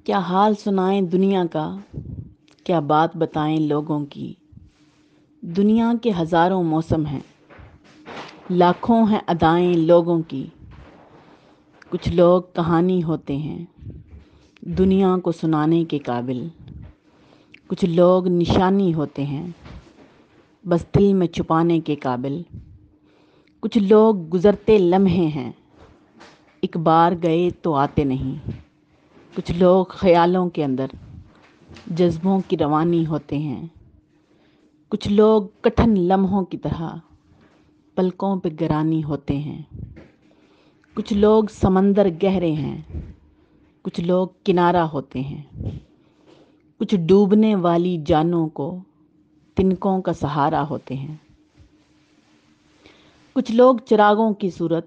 کیا حال سنائیں دنیا کا، کیا بات بتائیں لوگوں کی۔ دنیا کے ہزاروں موسم ہیں، لاکھوں ہیں ادائیں لوگوں کی۔ کچھ لوگ کہانی ہوتے ہیں دنیا کو سنانے کے قابل، کچھ لوگ نشانی ہوتے ہیں بس دل میں چھپانے کے قابل۔ کچھ لوگ گزرتے لمحے ہیں، ایک بار گئے تو آتے نہیں۔ کچھ لوگ خیالوں کے اندر جذبوں کی روانی ہوتے ہیں۔ کچھ لوگ کٹھن لمحوں کی طرح پلکوں پہ گرانی ہوتے ہیں۔ کچھ لوگ سمندر گہرے ہیں، کچھ لوگ کنارہ ہوتے ہیں۔ کچھ ڈوبنے والی جانوں کو تنکوں کا سہارا ہوتے ہیں۔ کچھ لوگ چراغوں کی صورت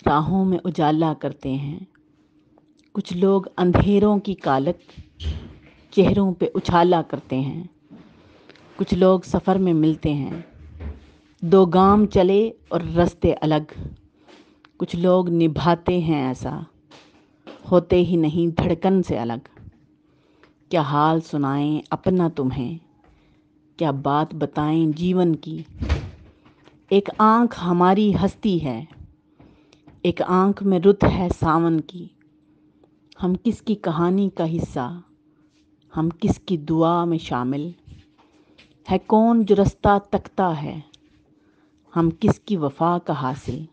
راہوں میں اجالا کرتے ہیں۔ کچھ لوگ اندھیروں کی کالک چہروں پہ اچھالا کرتے ہیں۔ کچھ لوگ سفر میں ملتے ہیں، دو گام چلے اور رستے الگ۔ کچھ لوگ نبھاتے ہیں ایسا، ہوتے ہی نہیں دھڑکن سے الگ۔ کیا حال سنائیں اپنا تمہیں، کیا بات بتائیں جیون کی۔ ایک آنکھ ہماری ہستی ہے، ایک آنکھ میں رت ہے ساون کی۔ ہم کس کی کہانی کا حصہ، ہم کس کی دعا میں شامل۔ ہے کون جو رستہ تکتا ہے، ہم کس کی وفا کا حاصل۔